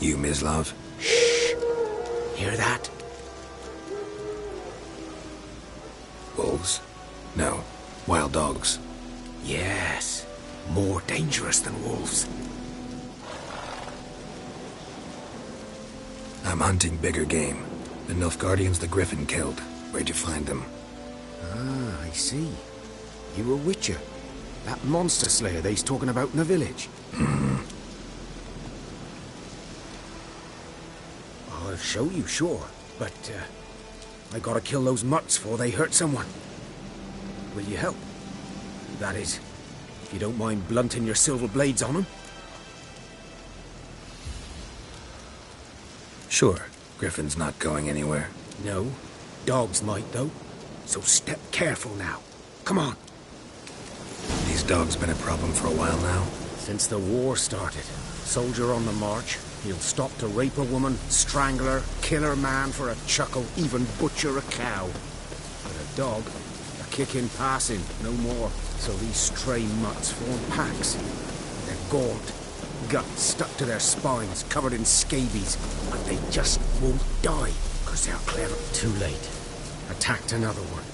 You, Mislav? Shh! Hear that? Wolves? No. Wild dogs. Yes. More dangerous than wolves. I'm hunting bigger game. The Nilfgaardians the Griffin killed. Where'd you find them? Ah, I see. You a witcher. That monster slayer they's talking about in the village. I'll show you, sure. But, I gotta kill those mutts before they hurt someone. Will you help? That is, if you don't mind blunting your silver blades on them. Sure. Griffin's not going anywhere. No. Dogs might, though. So step careful now. Come on. These dogs been a problem for a while now? Since the war started. Soldier on the march. He'll stop to rape a woman, strangle her, kill her man for a chuckle, even butcher a cow. But a dog, a kick in passing, no more. So these stray mutts form packs. They're gaunt, guts stuck to their spines, covered in scabies. But they just won't die, because they're clever. Too late. Attacked another one.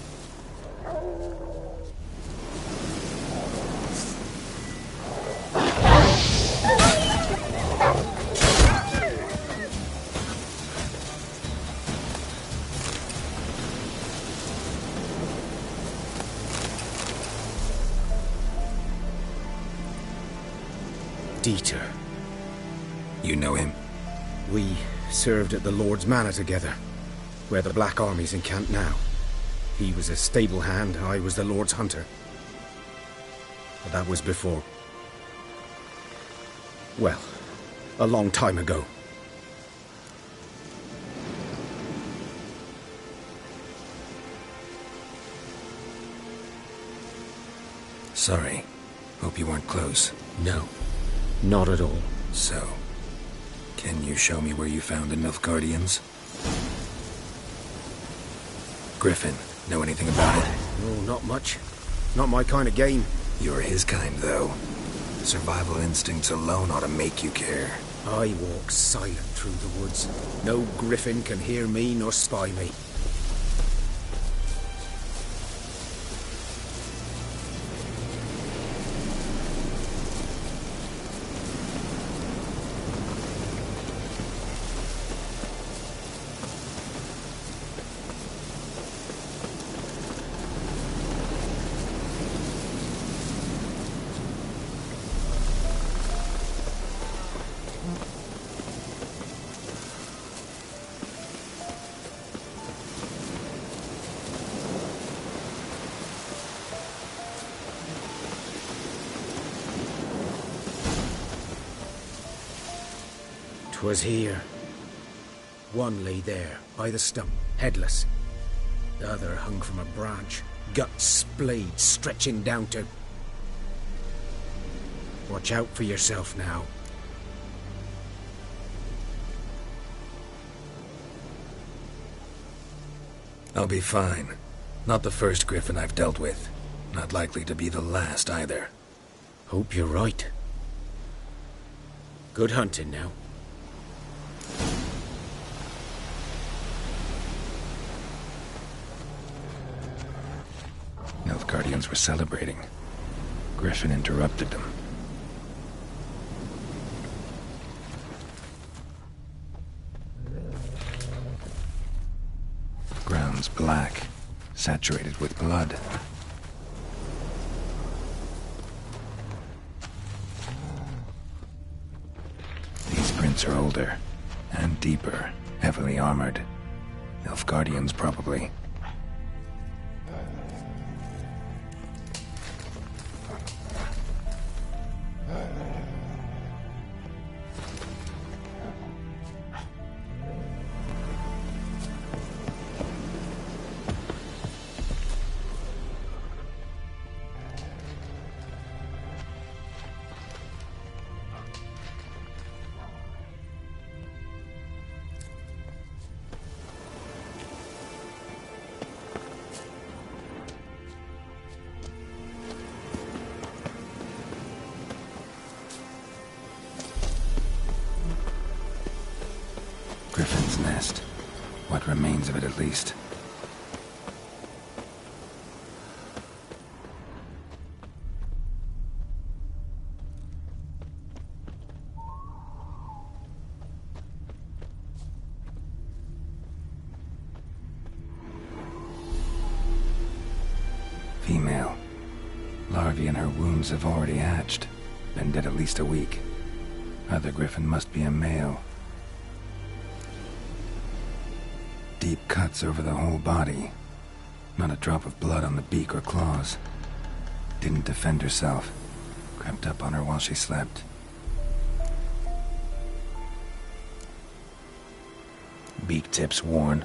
Dieter. You know him? We served at the Lord's Manor together, where the Black Army's encamped now. He was a stable hand, I was the Lord's hunter. But that was before. Well, a long time ago. Sorry. Hope you weren't close. No, not at all. So, can you show me where you found the Nilfgaardians? Griffin, know anything about it? No, not much. Not my kind of game. You're his kind, though. Survival instincts alone ought to make you care. I walk silent through the woods. No griffin can hear me nor spy me. Was here. One lay there, by the stump, headless. The other hung from a branch, guts splayed, stretching down to... Watch out for yourself now. I'll be fine. Not the first Griffin I've dealt with. Not likely to be the last, either. Hope you're right. Good hunting now. Nilfgaardians were celebrating. Griffin interrupted them. Ground's black, saturated with blood. These prints are older, and deeper, heavily armored. Nilfgaardians, probably. nest. What remains of it, at least. Female. Larvae in her wounds have already hatched. Been dead at least a week. Other griffin must be a male. Deep cuts over the whole body. Not a drop of blood on the beak or claws. Didn't defend herself. Crept up on her while she slept. Beak tips worn.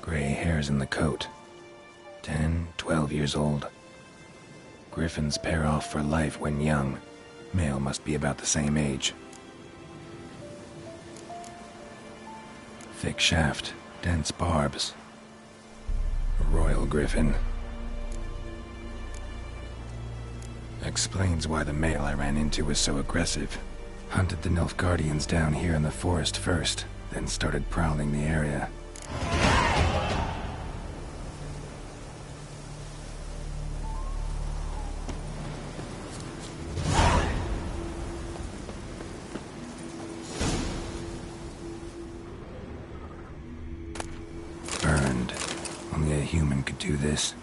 Gray hairs in the coat. 10, 12 years old. Griffins pair off for life when young. Male must be about the same age. Thick shaft, dense barbs. Royal griffin. Explains why the male I ran into was so aggressive. Hunted the Nilfgaardians down here in the forest first, then started prowling the area. Burned. Only a human could do this.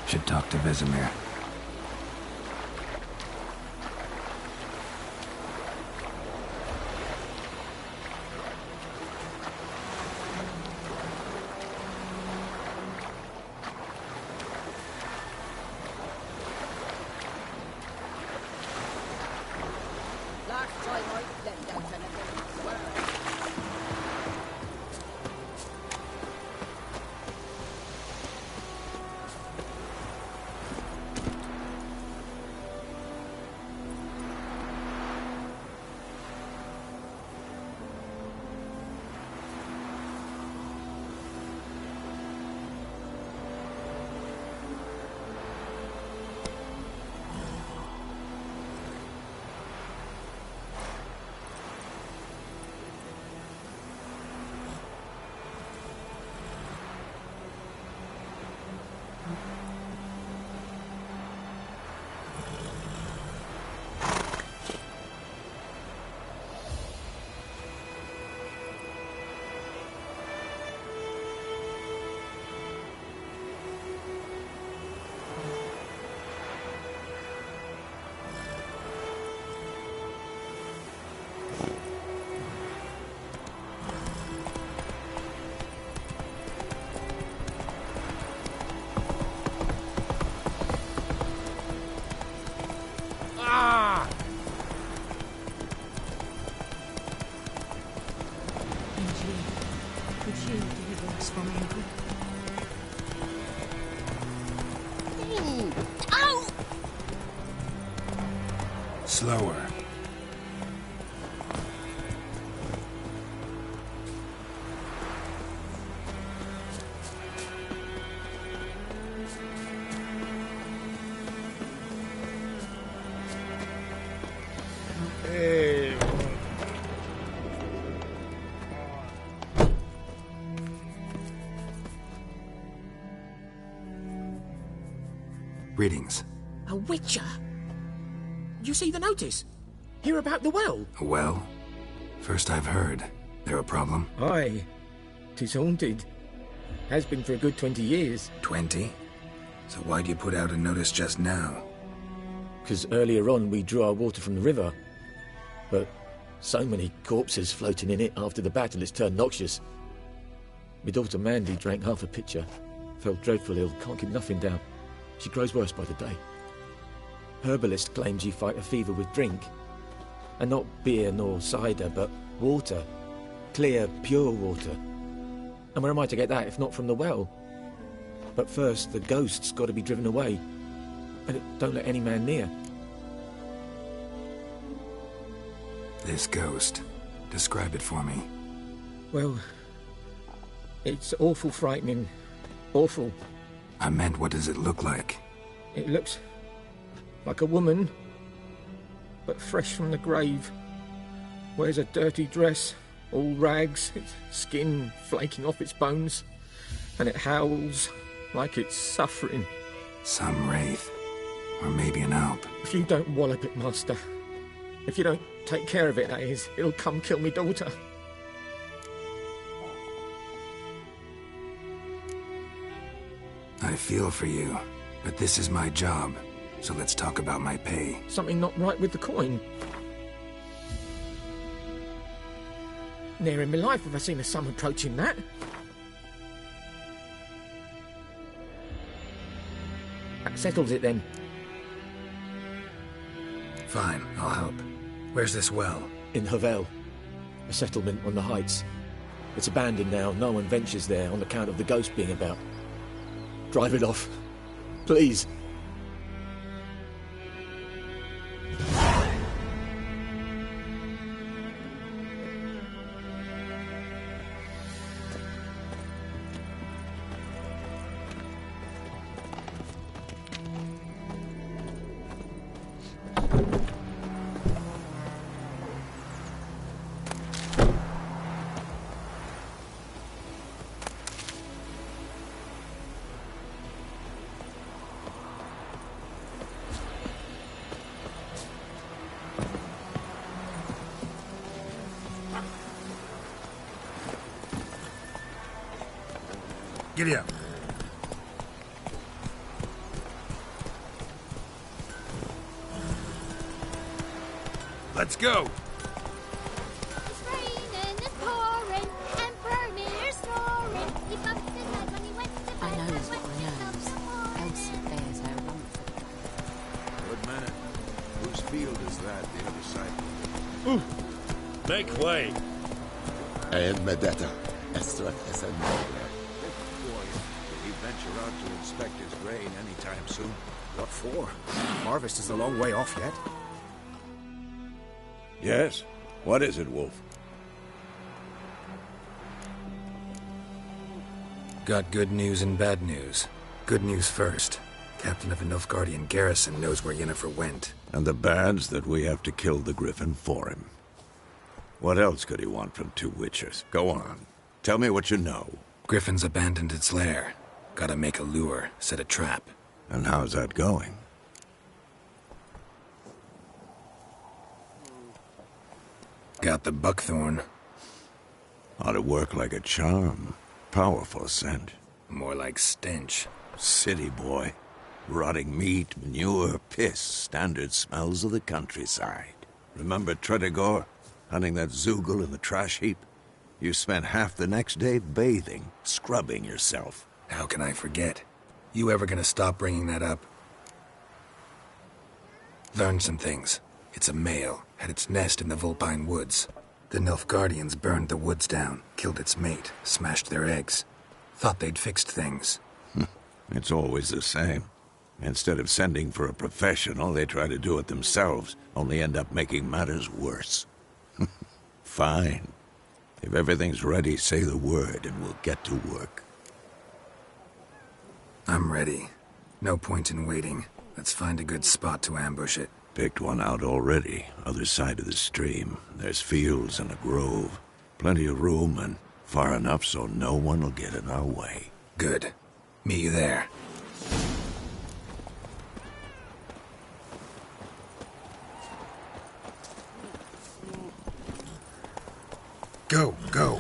Should talk to Vesemir. Ow! Slower. Greetings. A witcher? You see the notice? Hear about the well? A well? First I've heard. There a problem? Aye. 'Tis haunted. Has been for a good 20 years. 20? So why'd you put out a notice just now? 'Cause earlier on we drew our water from the river. But so many corpses floating in it after the battle it's turned noxious. My daughter Mandy drank half a pitcher. Fell dreadful ill, can't keep nothing down. She grows worse by the day. Herbalist claims you fight a fever with drink. And not beer nor cider, but water. Clear, pure water. And where am I to get that if not from the well? But first, the ghost's got to be driven away. And it don't let any man near. This ghost. Describe it for me. Well, it's awful frightening. Awful. I meant, what does it look like? It looks like a woman, but fresh from the grave. Wears a dirty dress, all rags, its skin flaking off its bones, and it howls like it's suffering. Some wraith. Or maybe an alp. If you don't wallop it, Master, if you don't take care of it, that is, it'll come kill me daughter. I feel for you, but this is my job, so let's talk about my pay. Something not right with the coin. Ne'er in my life have I seen a sum approaching that. That settles it then. Fine, I'll help. Where's this well? In Havel, a settlement on the heights. It's abandoned now, no one ventures there on account of the ghost being about. Drive it off, please. Giddy up. Let's go! It's raining, it's pouring, and Vermeer's snoring. He bumped his head when he went to bed. I knows what I knows. Elsie bears her rump. Good man. Whose field is that, the other side? Make way. And Medetta, Estrat Esenobra. Did he venture out to inspect his grain anytime soon? What for? Harvest is a long way off yet. Yes? What is it, Wolf? Got good news and bad news. Good news first. Captain of the Nilfgaardian garrison knows where Yennefer went. And the bad's that we have to kill the Griffin for him. What else could he want from two witchers? Go on. Tell me what you know. Griffin's abandoned its lair. Gotta make a lure, set a trap. And how's that going? Got the buckthorn. Ought to work like a charm. Powerful scent. More like stench. City boy. Rotting meat, manure, piss. Standard smells of the countryside. Remember Tredegor? Hunting that Zoogle in the trash heap? You spent half the next day bathing, scrubbing yourself. How can I forget? You ever gonna stop bringing that up? Learned some things. It's a male, had its nest in the Vulpine Woods. The Nilfgaardians burned the woods down, killed its mate, smashed their eggs. Thought they'd fixed things. It's always the same. Instead of sending for a professional, they try to do it themselves, only end up making matters worse. Fine. If everything's ready, say the word and we'll get to work. I'm ready. No point in waiting. Let's find a good spot to ambush it. Picked one out already, other side of the stream. There's fields and a grove. Plenty of room and far enough so no one will get in our way. Good. Meet you there. Go, go.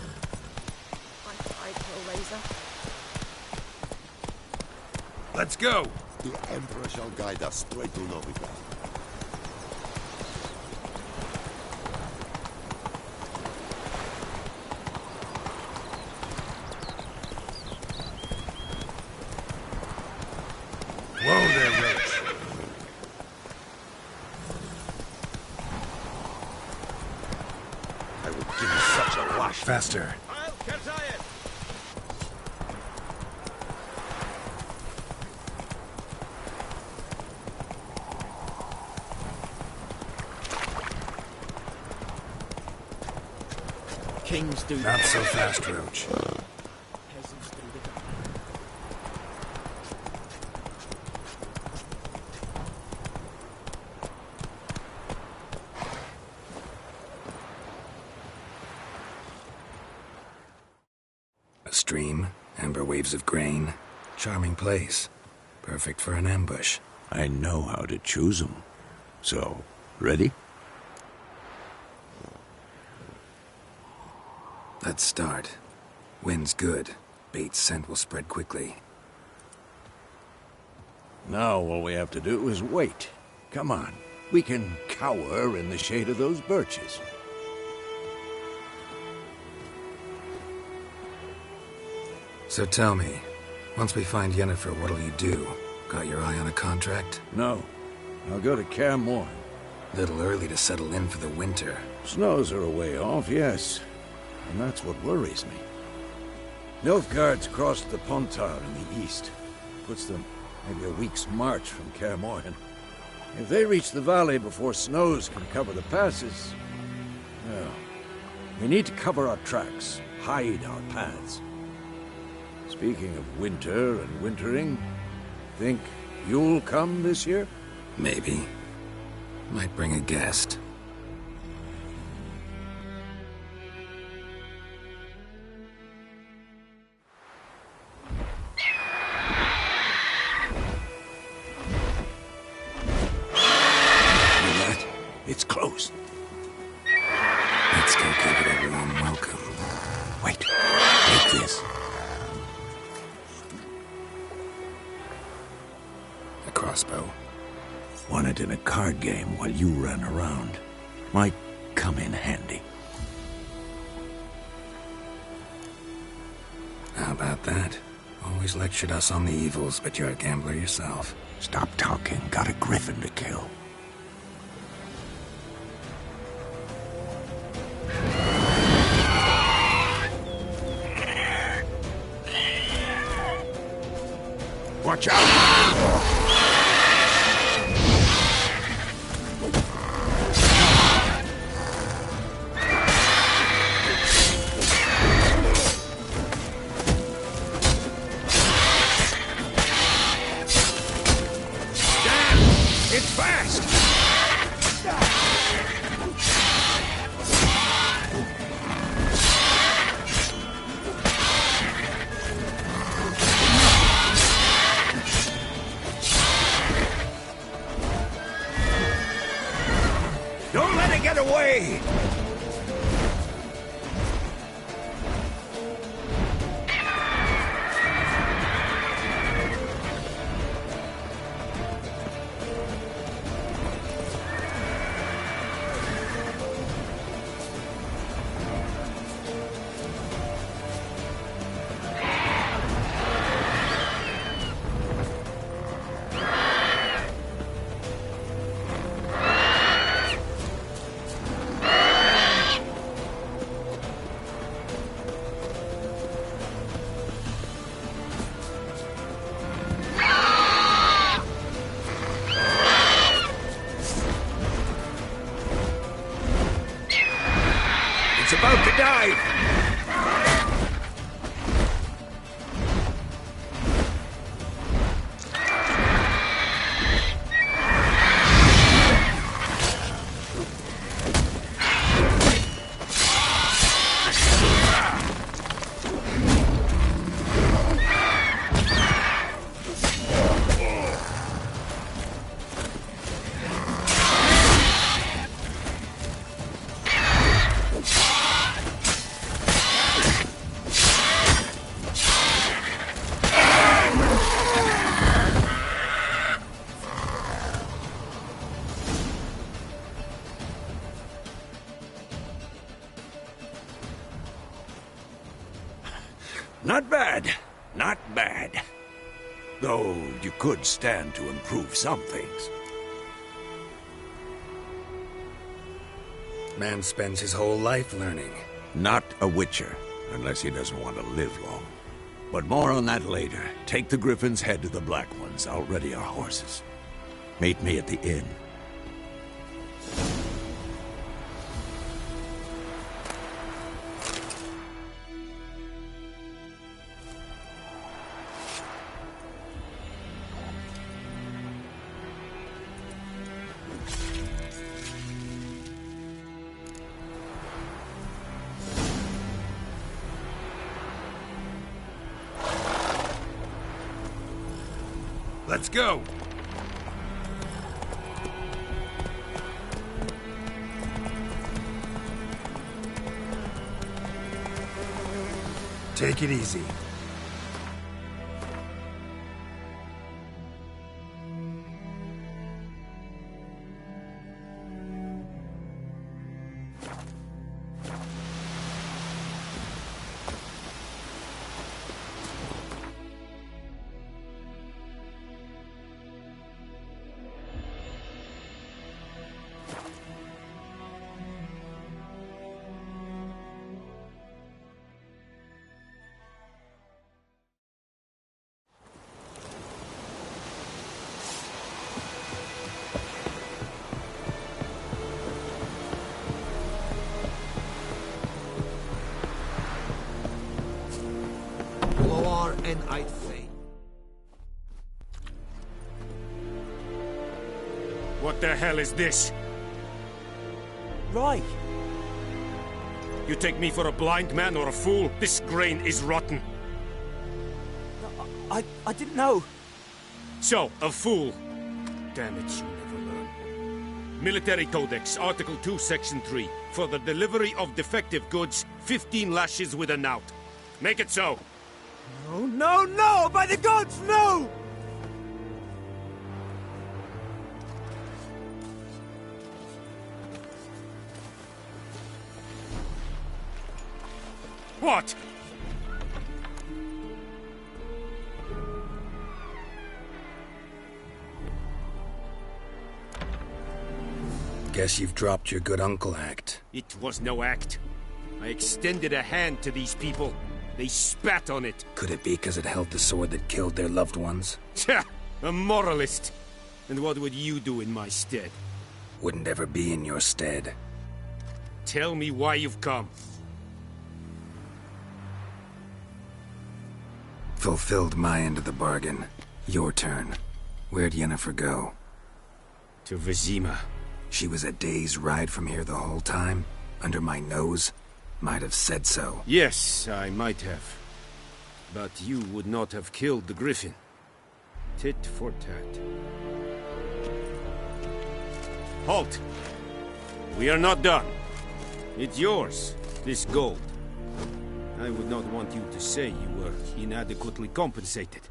Let's go. The Emperor shall guide us straight to Novigrad. Whoa there, Roach. I would give you such a wash. Faster. Kings do Not so fast, Roach. peasants do the A stream, amber waves of grain. Charming place. Perfect for an ambush. I know how to choose them. So, ready? Let's start. Wind's good. Bait's scent will spread quickly. Now all we have to do is wait. Come on. We can cower in the shade of those birches. So tell me, once we find Yennefer, what'll you do? Got your eye on a contract? No. I'll go to Kaer Morhen. Little early to settle in for the winter. Snows are a way off, yes. And that's what worries me. Nilfgaard's crossed the Pontar in the east. Puts them maybe a week's march from Kaer Morhen. If they reach the valley before snows can cover the passes... well, we need to cover our tracks, hide our paths. Speaking of winter and wintering, think you'll come this year? Maybe. Might bring a guest. It's close. Let's go give it a warm welcome. Wait. Take this. A crossbow. Won it in a card game while you ran around. Might come in handy. How about that? Always lectured us on the evils, but you're a gambler yourself. Stop talking. Got a griffin to kill. Watch out! It's fast! Don't let it get away! It's about to dive! Not bad. Not bad. Though you could stand to improve some things. Man spends his whole life learning. Not a witcher, unless he doesn't want to live long. But more on that later. Take the Griffin's head to the Black Ones. I'll ready our horses. Meet me at the inn. Let's go! Take it easy. And I'd say. What the hell is this? Right. You take me for a blind man or a fool? This grain is rotten. I didn't know. So, a fool. Damn it, you never learn. Military Codex, Article 2, Section 3. For the delivery of defective goods, 15 lashes with a knout. Make it so. No, no, no! By the gods, no! What? Guess you've dropped your good uncle act. It was no act. I extended a hand to these people. They spat on it. Could it be because it held the sword that killed their loved ones? Tja, a moralist. And what would you do in my stead? Wouldn't ever be in your stead. Tell me why you've come. Fulfilled my end of the bargain. Your turn. Where'd Yennefer go? To Vizima. She was a day's ride from here the whole time? Under my nose? Might have said so. Yes, I might have. But you would not have killed the Griffin. Tit for tat. Halt! We are not done. It's yours, this gold. I would not want you to say you were inadequately compensated.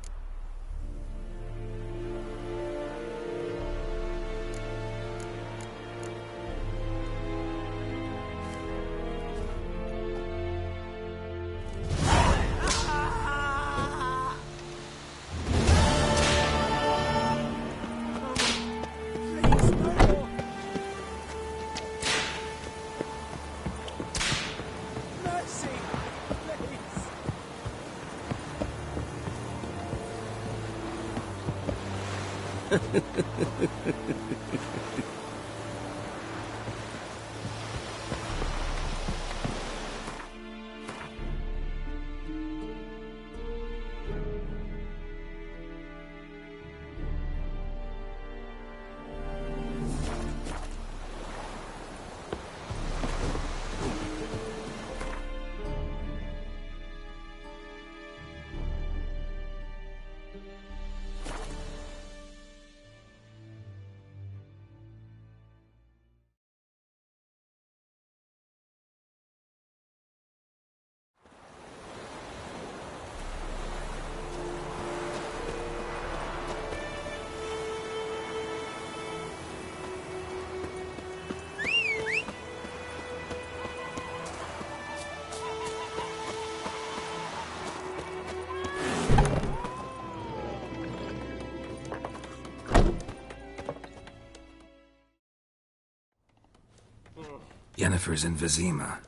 Yennefer's in Vizima.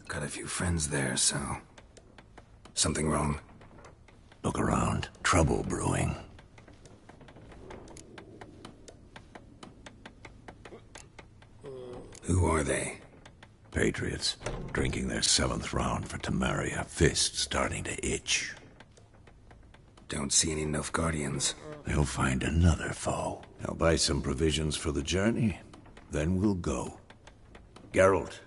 Got a few friends there, so... Something wrong? Look around. Trouble brewing. Who are they? Patriots. Drinking their 7th round for Temeria. Fist starting to itch. Don't see any Nilfgaardians. They'll find another foe. I'll buy some provisions for the journey. Then we'll go. Geralt,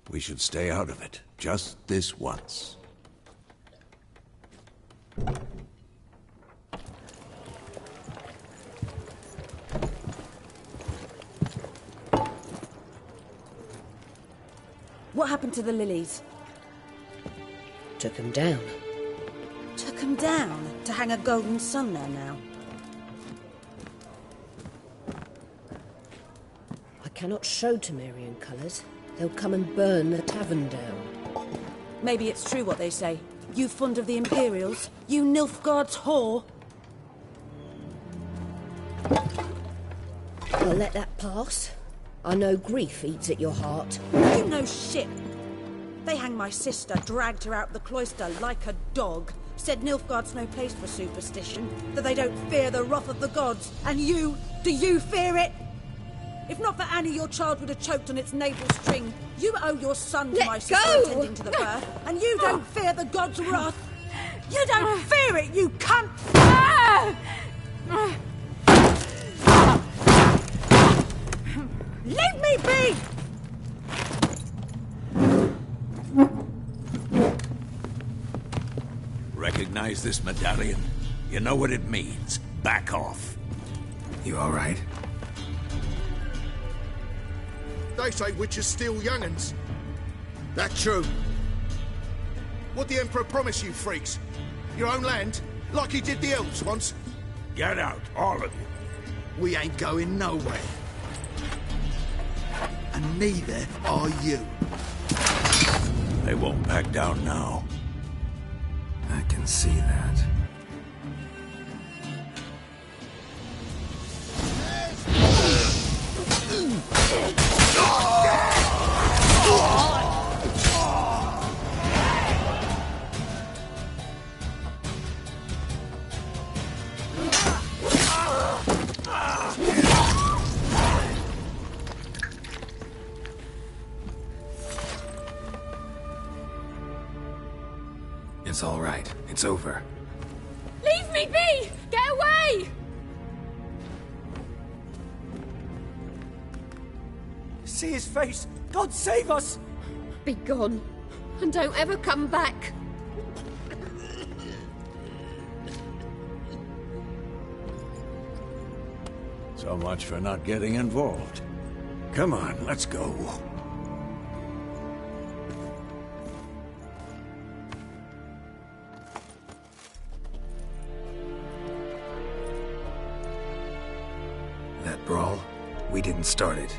we should stay out of it. Just this once. What happened to the lilies? Took them down. Took them down to hang a golden sun there now. I cannot show Temerian colours. They'll come and burn the tavern down. Maybe it's true what they say. You fond of the Imperials? You Nilfgaard's whore? I'll let that pass. I know grief eats at your heart. You know shit. They hanged my sister, dragged her out the cloister like a dog. Said Nilfgaard's no place for superstition, that they don't fear the wrath of the gods. And you, do you fear it? If not for Annie, your child would have choked on its navel string. You owe your son to my sister attending to the birth, and you don't fear the gods' wrath. You don't fear it, you cunt! Leave me be! Recognize this medallion? You know what it means. Back off. You all right? They say witches steal young'uns. That true? What the Emperor promise you, freaks? Your own land? Like he did the elves once? Get out, all of you. We ain't going nowhere. And neither are you. They won't back down now. I can see that. It's all right. It's over. Leave me be! Get away! See his face! God save us! Be gone, and don't ever come back. So much for not getting involved. Come on, let's go. That brawl, we didn't start it.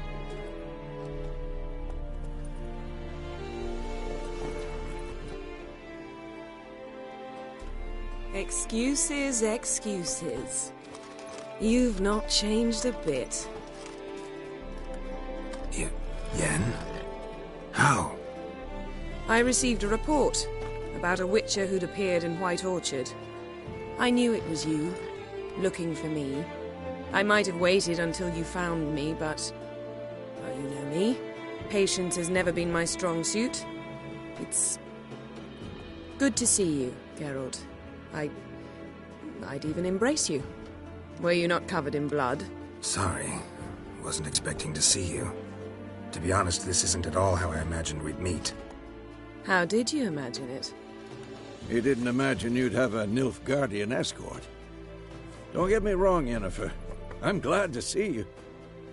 Excuses, excuses. You've not changed a bit. Yen? How? I received a report about a witcher who'd appeared in White Orchard. I knew it was you, looking for me. I might have waited until you found me, but... well, you know me. Patience has never been my strong suit. It's... good to see you, Geralt. I'd even embrace you. Were you not covered in blood? Sorry. Wasn't expecting to see you. To be honest, this isn't at all how I imagined we'd meet. How did you imagine it? You didn't imagine you'd have a Nilfgaardian escort. Don't get me wrong, Yennefer. I'm glad to see you.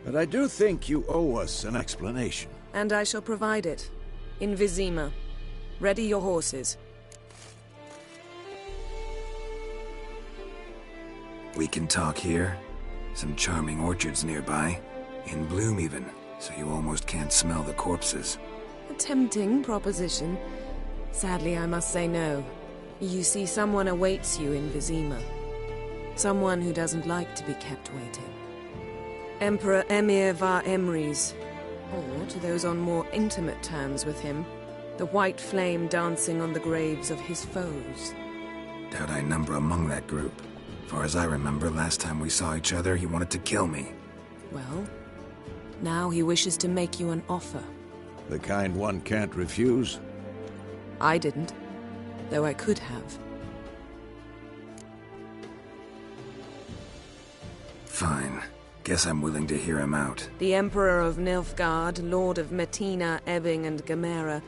But I do think you owe us an explanation. And I shall provide it. In Vizima. Ready your horses. We can talk here. Some charming orchards nearby. In bloom even, so you almost can't smell the corpses. A tempting proposition. Sadly, I must say no. You see, someone awaits you in Vizima. Someone who doesn't like to be kept waiting. Emperor Emir var Emrys. Or to those on more intimate terms with him, the white flame dancing on the graves of his foes. Doubt I number among that group. Far as I remember, last time we saw each other, he wanted to kill me. Well, now he wishes to make you an offer. The kind one can't refuse? I didn't, though I could have. Fine. Guess I'm willing to hear him out. The Emperor of Nilfgaard, Lord of Metina, Ebbing and Gamera,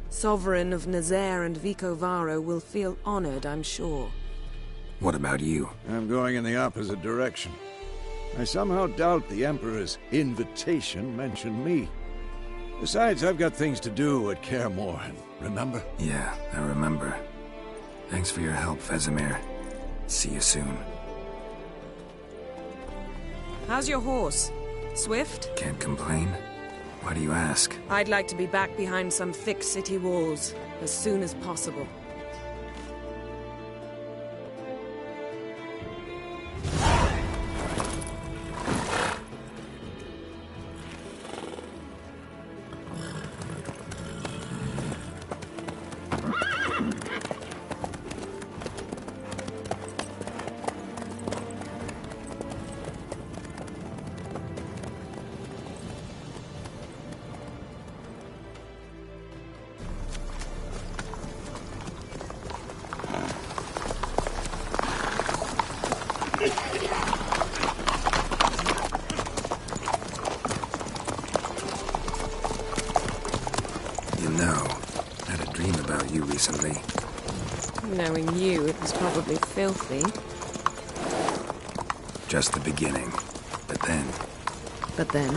Sovereign of Nazaire and Vicovaro will feel honored, I'm sure. What about you? I'm going in the opposite direction. I somehow doubt the Emperor's invitation mentioned me. Besides, I've got things to do at Kaer Morhen, remember? Yeah, I remember. Thanks for your help, Vesemir. See you soon. How's your horse? Swift? Can't complain. Why do you ask? I'd like to be back behind some thick city walls as soon as possible. Recently. Knowing you, it was probably filthy. Just the beginning. But then... But then?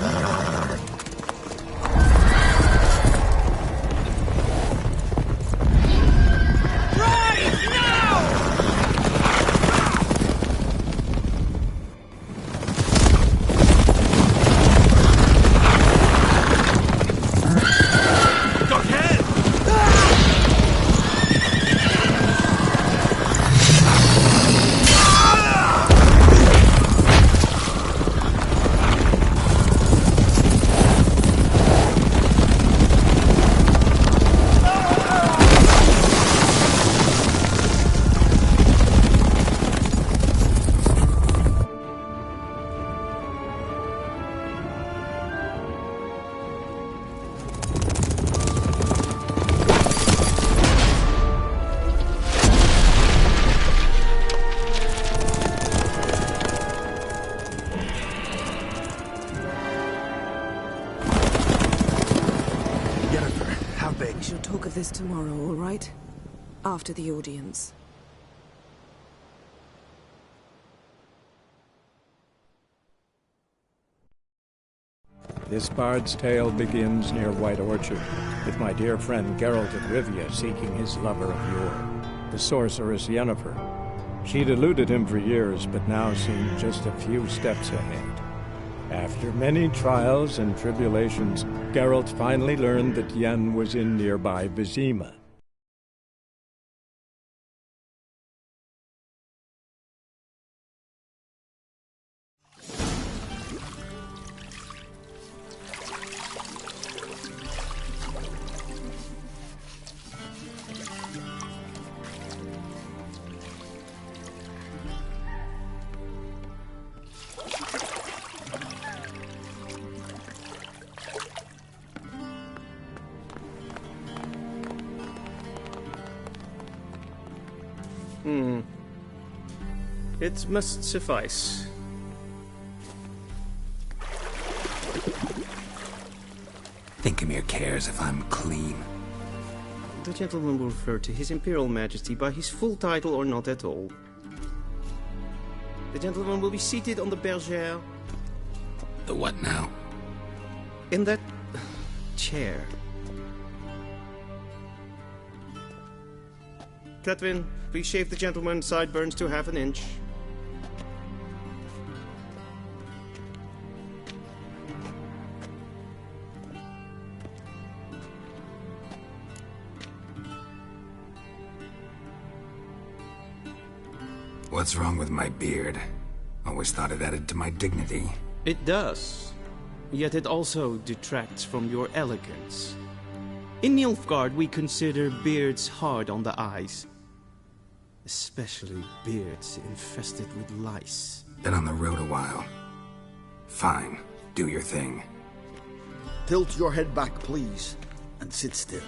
This tomorrow, all right? After the audience. This bard's tale begins near White Orchard, with my dear friend Geralt of Rivia seeking his lover of yore, the sorceress Yennefer. She'd eluded him for years, but now seemed just a few steps ahead. After many trials and tribulations, Geralt finally learned that Yen was in nearby Vizima. It must suffice. Thinkemere cares if I'm clean. The gentleman will refer to His Imperial Majesty by his full title or not at all. The gentleman will be seated on the bergère. The what now? In that chair. Cletwin, please shave the gentleman's sideburns to half an inch. What's wrong with my beard? Always thought it added to my dignity. It does. yet it also detracts from your elegance. In Nilfgaard, we consider beards hard on the eyes. Especially beards infested with lice. Been on the road a while. Fine, do your thing. Tilt your head back, please, and sit still.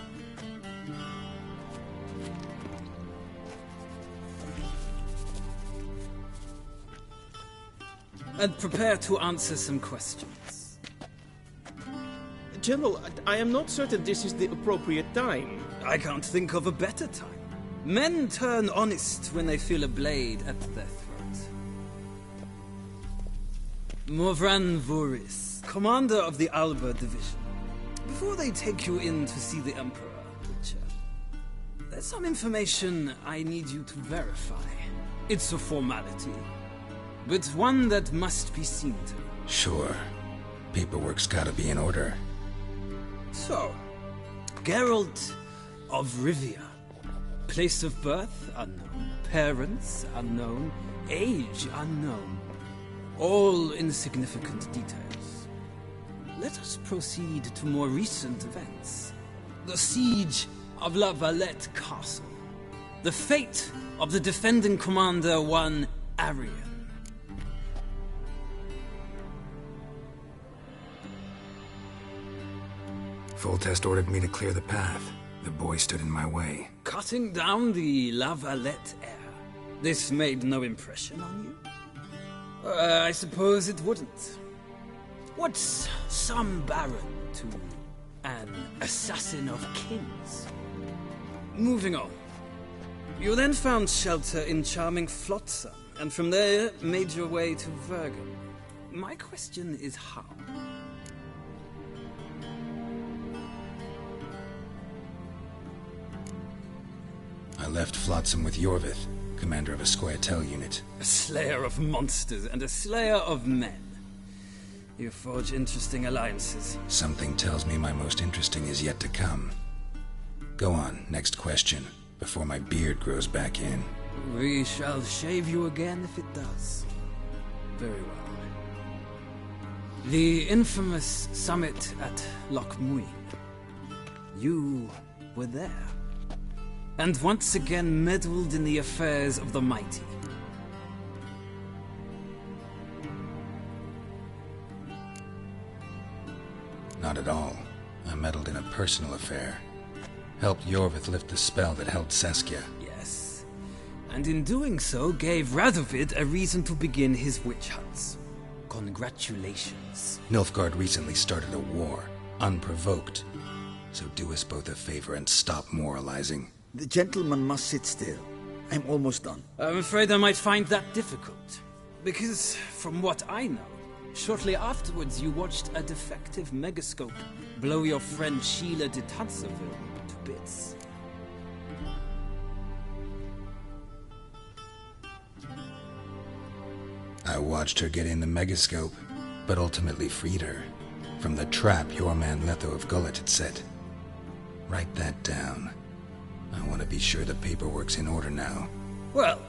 And prepare to answer some questions. General, I am not certain this is the appropriate time. I can't think of a better time. Men turn honest when they feel a blade at their throat. Morvran Voris, commander of the Alba Division. Before they take you in to see the Emperor, Witcher, there's some information I need you to verify. It's a formality, but one that must be seen to. Sure. Paperwork's gotta be in order. So, Geralt of Rivia. Place of birth, unknown. Parents, unknown. Age, unknown. All insignificant details. Let us proceed to more recent events. The siege of La Valette Castle. The fate of the defending commander, one Arian. Foltest ordered me to clear the path. The boy stood in my way. Cutting down the La Valette heir. This made no impression on you? I suppose it wouldn't. What's some baron to an assassin of kings? Moving on. You then found shelter in charming Flotsam, and from there made your way to Vergen. My question is how? I left Flotsam with Yorvith, commander of a Scoia'tael unit. A slayer of monsters and a slayer of men. You forge interesting alliances. Something tells me my most interesting is yet to come. Go on, next question, before my beard grows back in. We shall shave you again if it does. Very well. The infamous summit at Loch Muin. You were there. And once again meddled in the affairs of the mighty. Not at all. I meddled in a personal affair. Helped Yorvith lift the spell that held Saskia. Yes. And in doing so, gave Radovid a reason to begin his witch hunts. Congratulations. Nilfgaard recently started a war, unprovoked. So do us both a favor and stop moralizing. The gentleman must sit still. I'm almost done. I'm afraid I might find that difficult. Because, from what I know, shortly afterwards you watched a defective megascope blow your friend Sheila de Tanseville to bits. I watched her get in the megascope, but ultimately freed her from the trap your man Letho of Gullet had set. Write that down. I want to be sure the paperwork's in order now. Well,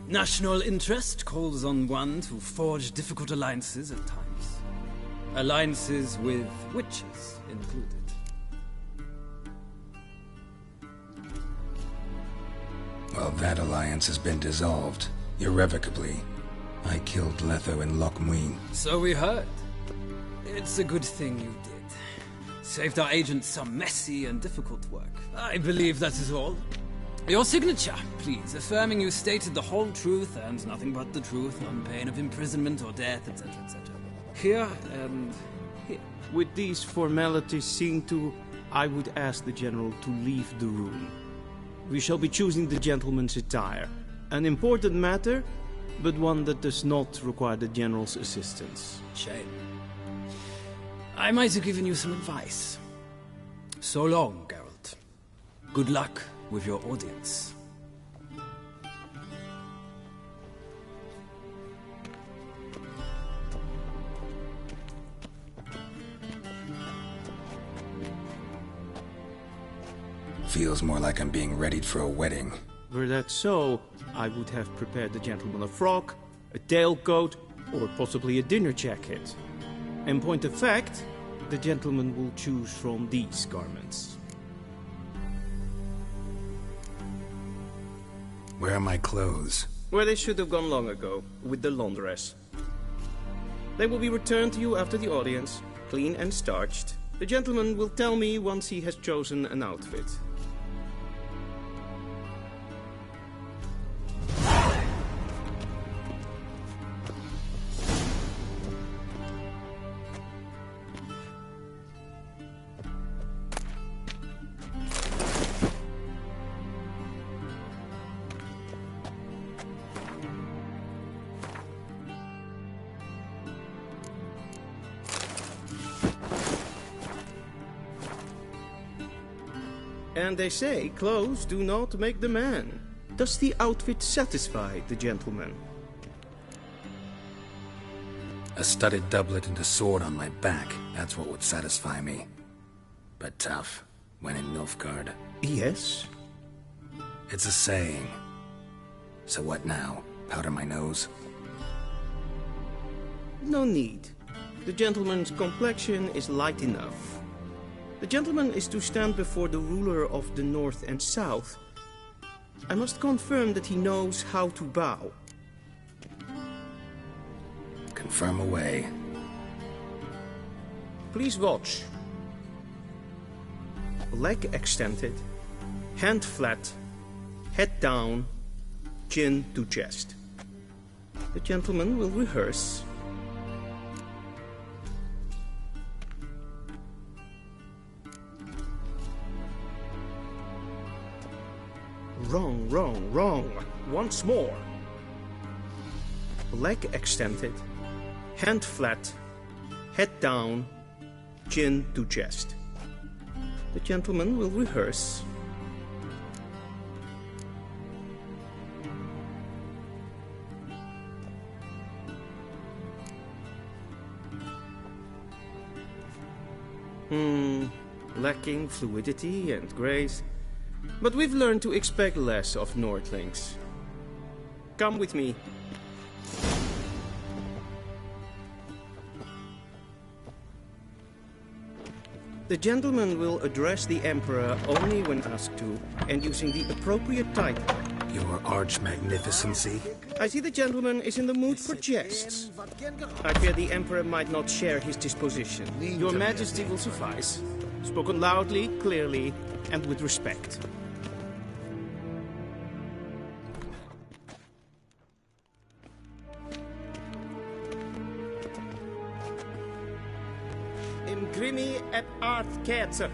national interest calls on one to forge difficult alliances at times. Alliances with witches included. Well, that alliance has been dissolved, irrevocably. I killed Letho in Loch Muin. So we heard. It's a good thing you did. Saved our agent some messy and difficult work. I believe that is all. Your signature, please, affirming you stated the whole truth and nothing but the truth on pain of imprisonment or death, etc., etc. Here and here. With these formalities seen to, I would ask the General to leave the room. We shall be choosing the gentleman's attire. An important matter, but one that does not require the General's assistance. Shame. I might have given you some advice. So long, Geralt. Good luck with your audience. Feels more like I'm being readied for a wedding. Were that so, I would have prepared the gentleman a frock, a tailcoat, or possibly a dinner jacket. In point of fact, the gentleman will choose from these garments. Where are my clothes? Where they should have gone long ago, with the laundress. They will be returned to you after the audience, clean and starched. The gentleman will tell me once he has chosen an outfit. And they say clothes do not make the man. Does the outfit satisfy the gentleman? A studded doublet and a sword on my back, that's what would satisfy me. But tough, when in Nilfgaard. Yes? It's a saying. So what now? Powder my nose? No need. The gentleman's complexion is light enough. The gentleman is to stand before the ruler of the North and South. I must confirm that he knows how to bow. Confirm away. Please watch. Leg extended, hand flat, head down, chin to chest. The gentleman will rehearse. Wrong, wrong, wrong. Once more. Leg extended, hand flat, head down, chin to chest. The gentleman will rehearse. Lacking fluidity and grace. But we've learned to expect less of Nordlings. Come with me. The gentleman will address the Emperor only when asked to, and using the appropriate title. Your Arch-Magnificency? I see the gentleman is in the mood for jests. I fear the Emperor might not share his disposition. Your Majesty will suffice. Spoken loudly, clearly, and with respect. Imgrimi eb art ketzer.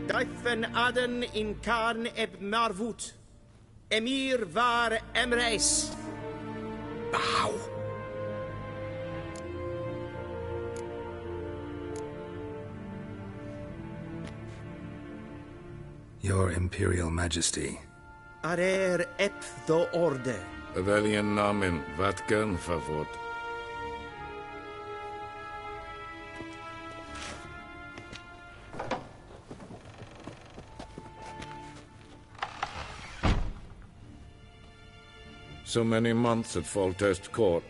Daifen aden in karn eb marvut. Emir var emreis. Bow. Your Imperial Majesty. Arer ep the orde. Rebellion namen, wat gern favort. So many months at Foltest Court.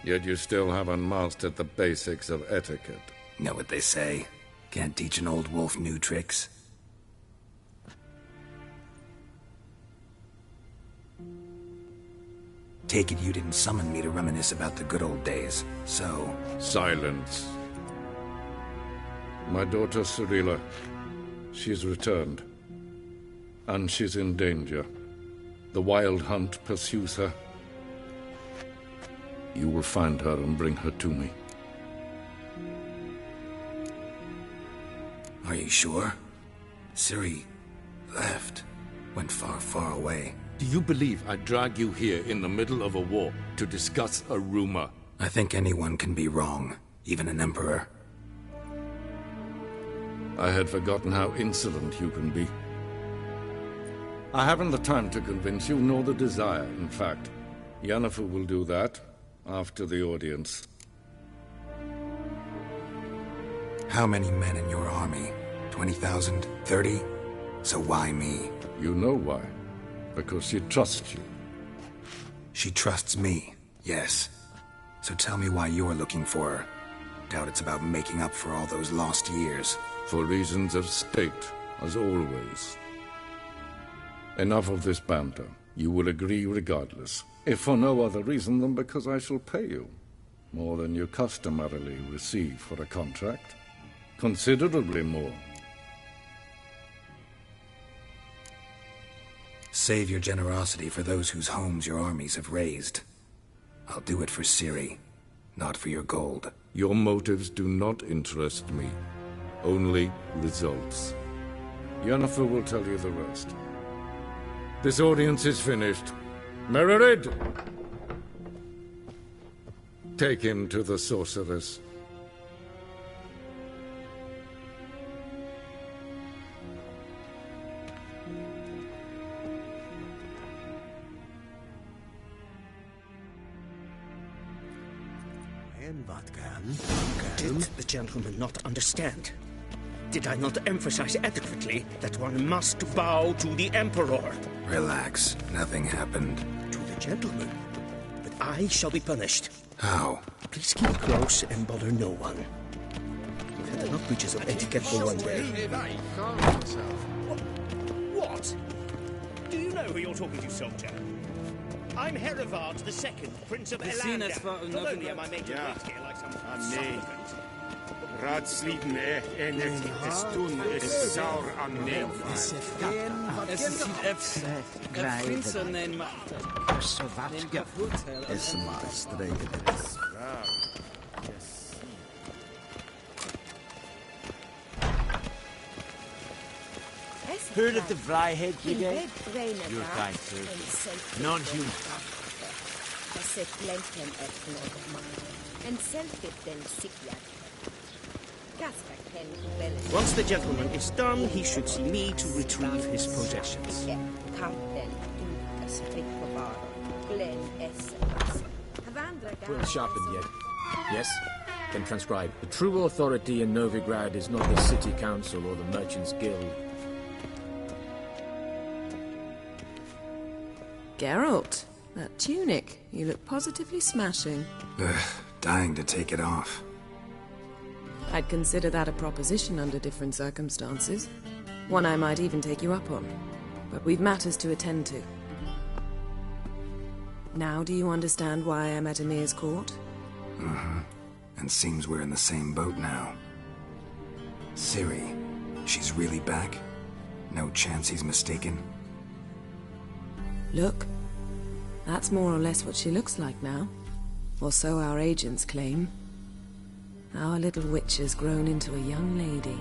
Yet you still haven't mastered the basics of etiquette. Know what they say? Can't teach an old wolf new tricks. Take it you didn't summon me to reminisce about the good old days, so... Silence. My daughter Cyrilla, she's returned. And she's in danger. The Wild Hunt pursues her. You will find her and bring her to me. Are you sure? Ciri left. Went far, far away. Do you believe I'd drag you here in the middle of a war to discuss a rumor? I think anyone can be wrong, even an emperor. I had forgotten how insolent you can be. I haven't the time to convince you, nor the desire, in fact. Yennefer will do that after the audience. How many men in your army? 20,000? 30? So why me? You know why. Because she trusts you. She trusts me, yes. So tell me why you're looking for her. Doubt it's about making up for all those lost years. For reasons of state, as always. Enough of this banter. You will agree regardless, if for no other reason than because I shall pay you. More than you customarily receive for a contract. Considerably more. Save your generosity for those whose homes your armies have razed. I'll do it for Ciri, not for your gold. Your motives do not interest me. Only results. Yennefer will tell you the rest. This audience is finished. Mererid! Take him to the sorceress. Did the gentleman not understand? Did I not emphasize adequately that one must bow to the Emperor? Relax. Nothing happened. To the gentleman. But I shall be punished. How? Please keep close and bother no one. We've had enough breaches of etiquette for one day. What? Do you know who you're talking to, soldier? I'm Herivard II, Prince of Elanda. Not only am I made to wait here like some supplicant. Raadsleden enig is toen is saur aan neem. Es ist F. Finster nein macht. Sovatja is maastregen. Heard of the Vryhead Brigade? You're kind, sir. Non-human. Once the gentleman is done, he should see me to retrieve his possessions. Well sharpened yet. Yes? Then transcribe. The true authority in Novigrad is not the City Council or the Merchants' Guild. Geralt, that tunic. You look positively smashing. Dying to take it off. I'd consider that a proposition under different circumstances. One I might even take you up on. But we've matters to attend to. Now do you understand why I'm at Emir's court? And seems we're in the same boat now. Ciri, she's really back? No chance he's mistaken? Look, that's more or less what she looks like now. Or so our agents claim. Our little witch has grown into a young lady.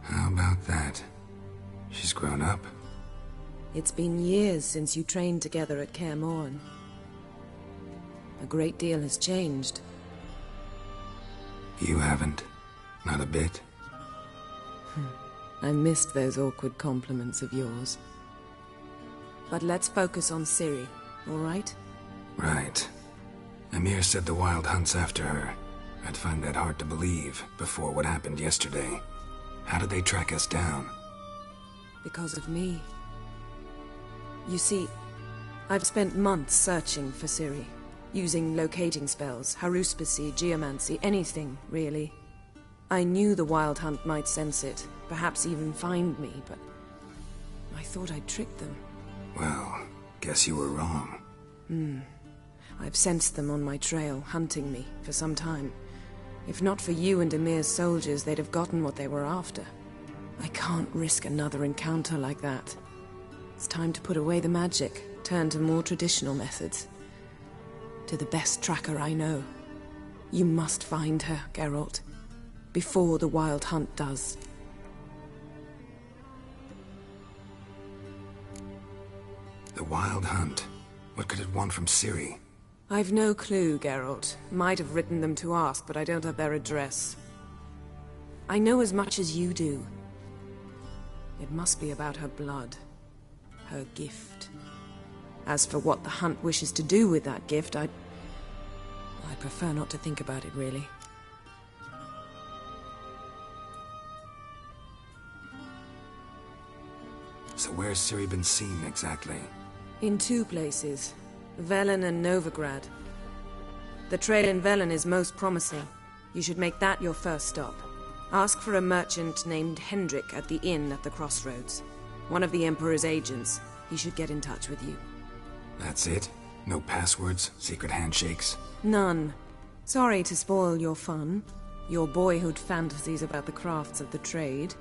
How about that? She's grown up? It's been years since you trained together at Kaer Morhen. A great deal has changed. You haven't? Not a bit? I missed those awkward compliments of yours. But let's focus on Ciri, all right? Right. Emir said the Wild Hunt's after her. I'd find that hard to believe before what happened yesterday. How did they track us down? Because of me. You see, I've spent months searching for Ciri. Using locating spells, haruspicy, geomancy, anything, really. I knew the Wild Hunt might sense it, perhaps even find me, but I thought I'd tricked them. Well, guess you were wrong. I've sensed them on my trail, hunting me, for some time. If not for you and Emir's soldiers, they'd have gotten what they were after. I can't risk another encounter like that. It's time to put away the magic, turn to more traditional methods. To the best tracker I know. You must find her, Geralt. Before the Wild Hunt does. The Wild Hunt? What could it want from Ciri? I've no clue, Geralt. Might have written them to ask, but I don't have their address. I know as much as you do. It must be about her blood. Her gift. As for what the Hunt wishes to do with that gift, I'd prefer not to think about it, really. So where's Ciri been seen exactly? In 2 places, Velen and Novigrad. The trail in Velen is most promising. You should make that your first stop. Ask for a merchant named Hendrik at the inn at the crossroads. One of the Emperor's agents. He should get in touch with you. That's it? No passwords? Secret handshakes? None. Sorry to spoil your fun. Your boyhood fantasies about the crafts of the trade.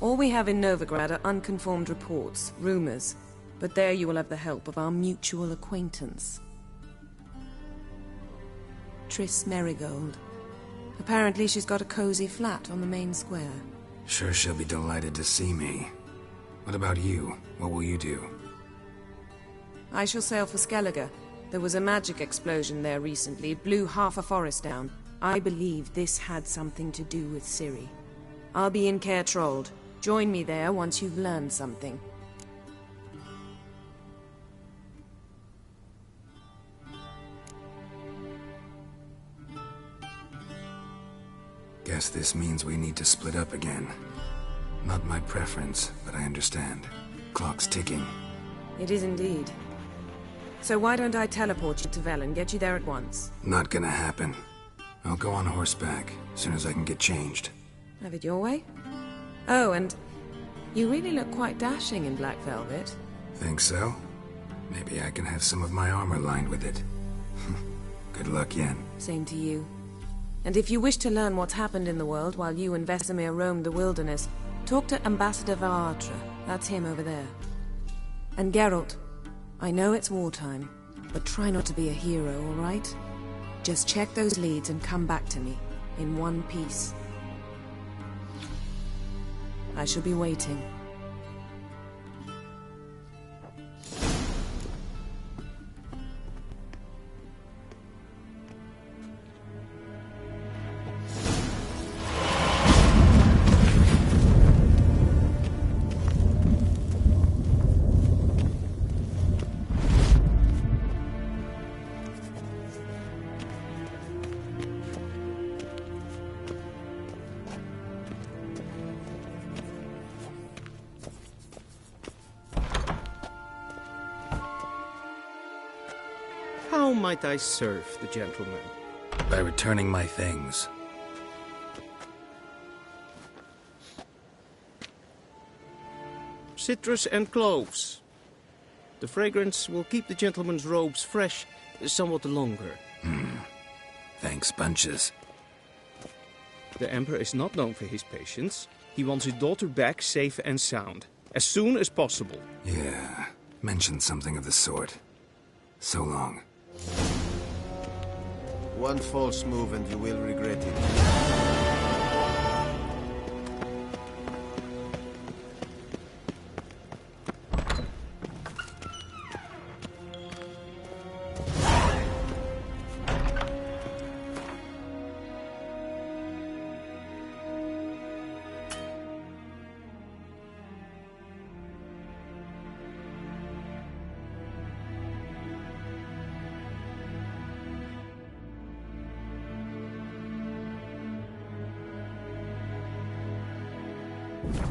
All we have in Novigrad are unconfirmed reports, rumors. But there you will have the help of our mutual acquaintance. Triss Merigold. Apparently she's got a cozy flat on the main square. Sure she'll be delighted to see me. What about you? What will you do? I shall sail for Skellige. There was a magic explosion there recently. It blew half a forest down. I believe this had something to do with Ciri. I'll be in Caer Trold. Join me there once you've learned something. Guess this means we need to split up again. Not my preference, but I understand. Clock's ticking. It is indeed. So why don't I teleport you to Velen, get you there at once? Not gonna happen. I'll go on horseback, as soon as I can get changed. Have it your way? Oh, and you really look quite dashing in black velvet. Think so? Maybe I can have some of my armor lined with it. Good luck, Yen. Same to you. And if you wish to learn what's happened in the world while you and Vesemir roamed the wilderness, talk to Ambassador Varatra. That's him over there. And Geralt, I know it's wartime, but try not to be a hero, all right? Just check those leads and come back to me, in one piece. I shall be waiting. How might I serve the gentleman? By returning my things. Citrus and cloves. The fragrance will keep the gentleman's robes fresh somewhat longer. Thanks, bunches. The Emperor is not known for his patience. He wants his daughter back safe and sound, as soon as possible. Yeah, mentioned something of the sort. So long. One false move and you will regret it.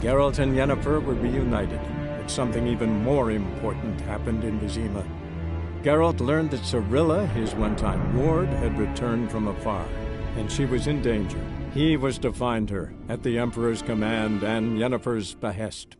Geralt and Yennefer were reunited, but something even more important happened in Vizima. Geralt learned that Cirilla, his one-time ward, had returned from afar, and she was in danger. He was to find her, at the Emperor's command and Yennefer's behest.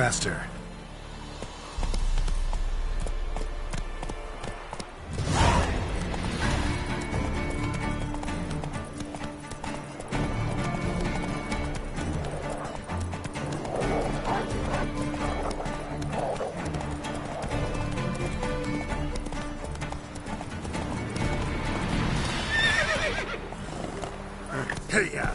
faster. Hey-ya!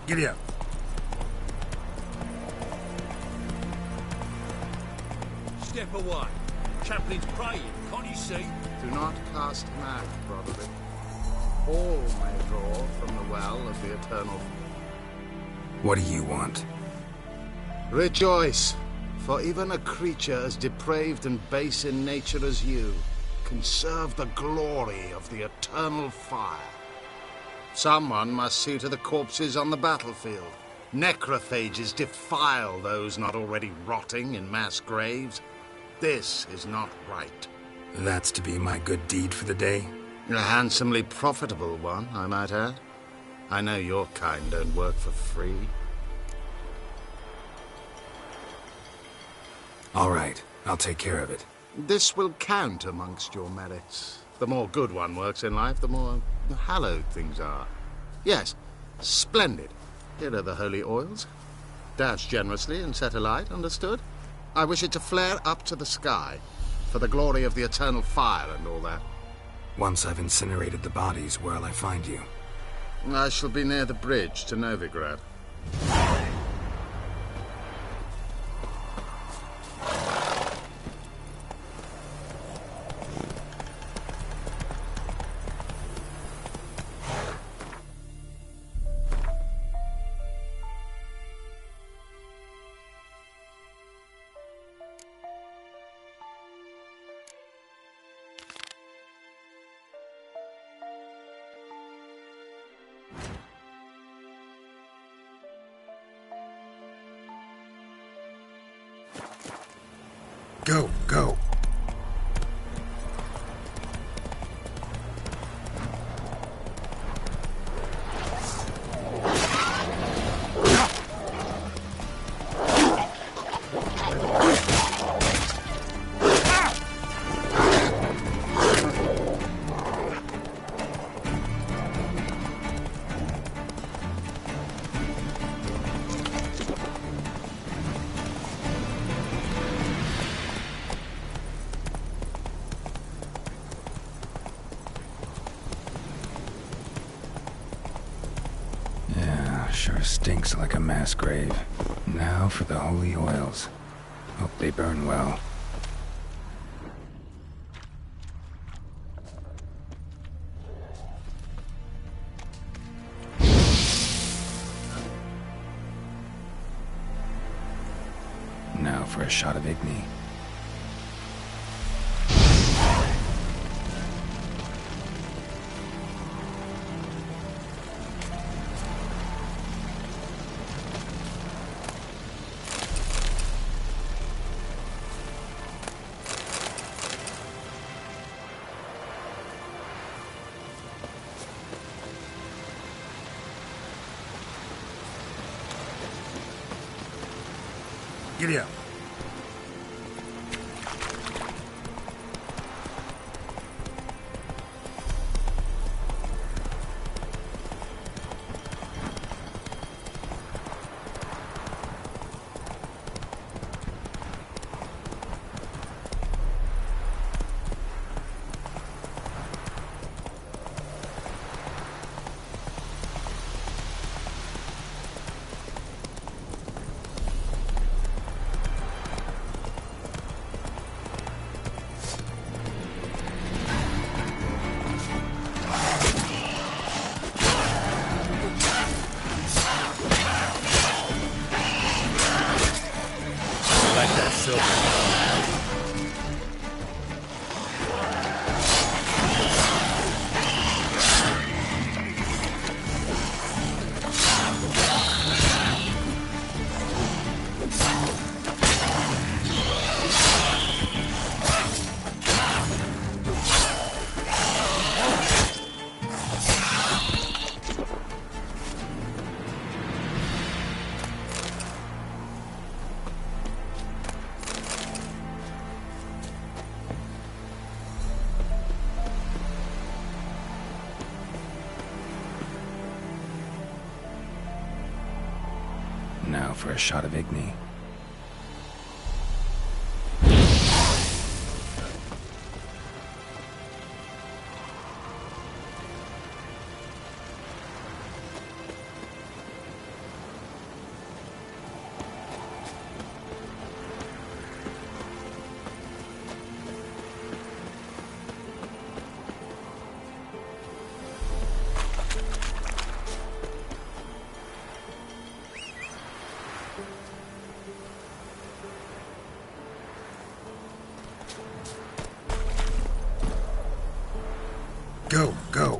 Giddy up. Step away. Chaplain's praying, can't you see? Do not cast him out, Broderick. All may draw from the well of the eternal. What do you want? Rejoice, for even a creature as depraved and base in nature as you can serve the glory of the eternal fire. Someone must see to the corpses on the battlefield. Necrophages defile those not already rotting in mass graves. This is not right. That's to be my good deed for the day? A handsomely profitable one, I might add. I know your kind don't work for free. All right, I'll take care of it. This will count amongst your merits. The more good one works in life, the more hallowed things are. Yes, splendid. Here are the holy oils. Dash generously and set alight, understood? I wish it to flare up to the sky, for the glory of the eternal fire and all that. Once I've incinerated the bodies, where'll I find you? I shall be near the bridge to Novigrad. Go, go. Sure stinks like a mass grave. Now for the holy oils. Hope they burn well. Now for a shot of Igni. Giddy up. Now for a shot of Igni. Go, go.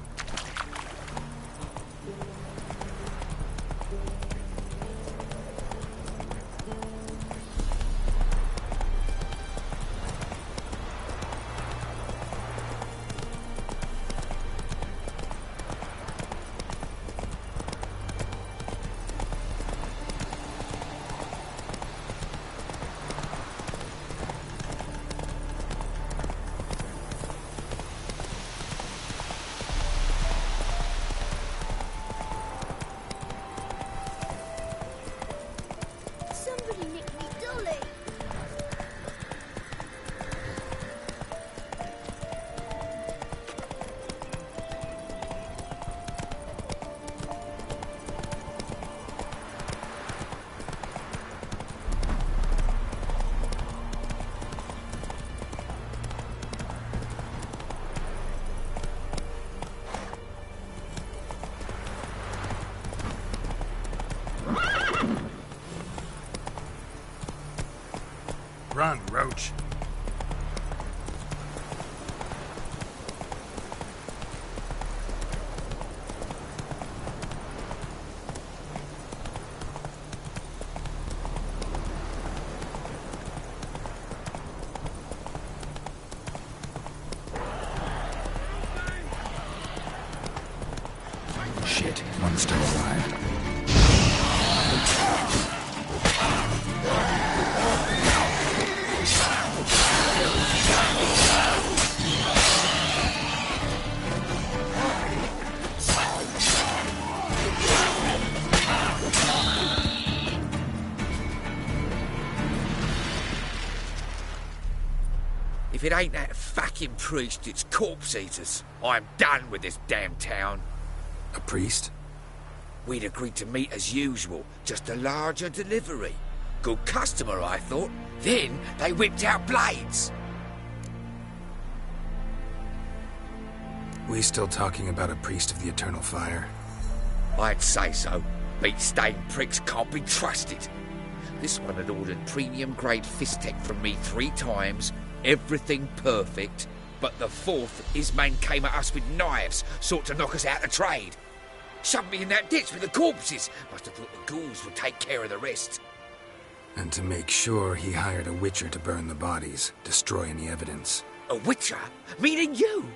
Somebody nicked me dolly. Run, Roach. Shit, one's still alive. If it ain't that fucking priest, it's corpse eaters. I'm done with this damn town. A priest? We'd agreed to meet as usual, just a larger delivery. Good customer, I thought. Then they whipped out blades. We still talking about a priest of the eternal fire? I'd say so. Beat-stained pricks can't be trusted. This one had ordered premium-grade fist tech from me 3 times, everything perfect, but the 4th, his man came at us with knives, sought to knock us out of trade. Shoved me in that ditch with the corpses. Must have thought the ghouls would take care of the rest. And to make sure, he hired a witcher to burn the bodies, destroy any evidence. A witcher? Meaning you?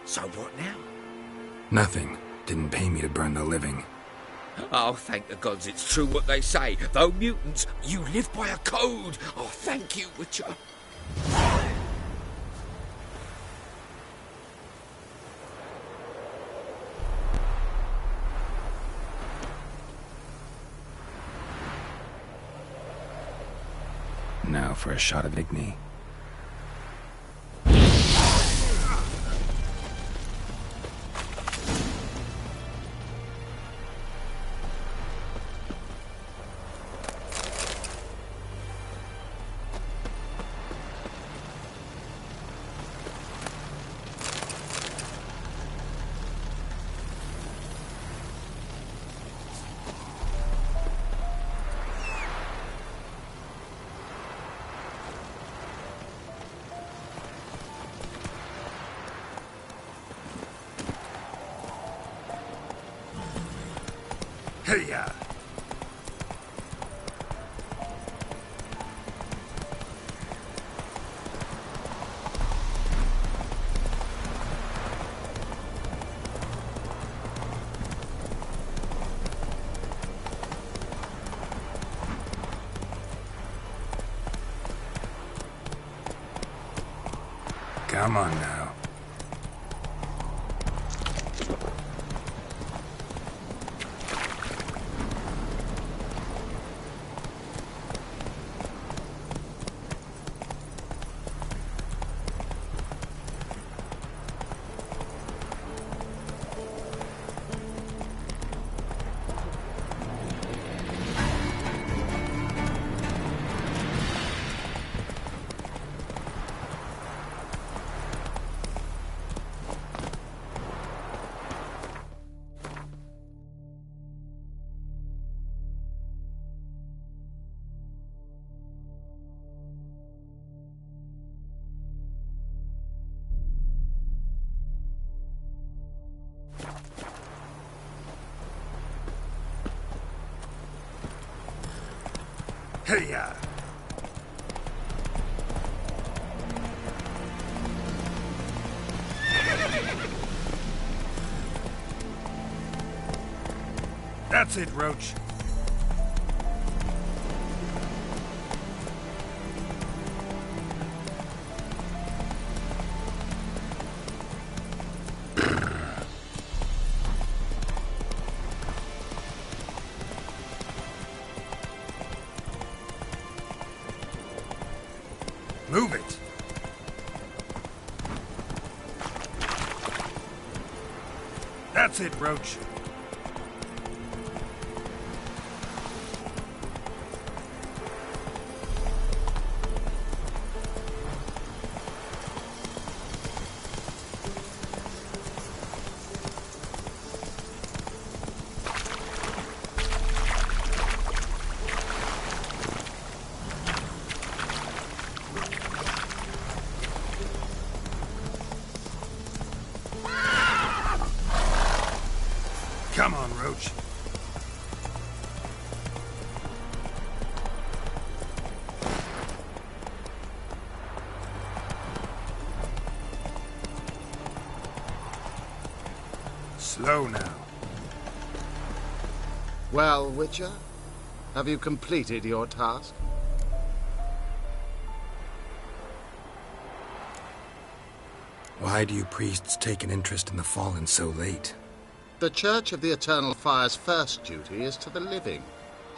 So what now? Nothing. Didn't pay me to burn the living. Oh, thank the gods it's true what they say. Though mutants, you live by a code. Oh, thank you, Witcher. Now for a shot of Igni. Hey-ya! Come on now. Hey-ya! That's it, Roach. Move it! That's it, Roach. Come on, Roach. Slow now. Well, Witcher, have you completed your task? Why do you priests take an interest in the fallen so late? The Church of the Eternal Fire's first duty is to the living.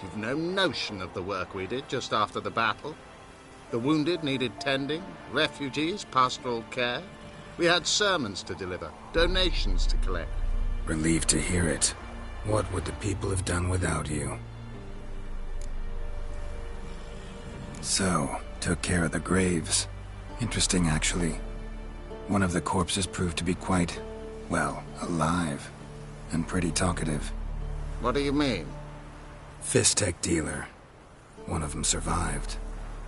You've no notion of the work we did just after the battle. The wounded needed tending, refugees, pastoral care. We had sermons to deliver, donations to collect. Relieved to hear it. What would the people have done without you? So, took care of the graves. Interesting, actually. One of the corpses proved to be quite, well, alive. And pretty talkative. What do you mean? Fistech dealer. One of them survived.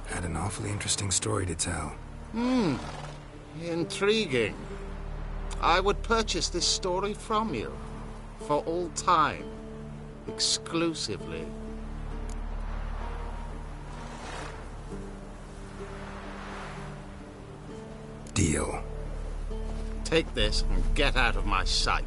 Had an awfully interesting story to tell. Intriguing. I would purchase this story from you. For all time. Exclusively. Deal. Take this and get out of my sight.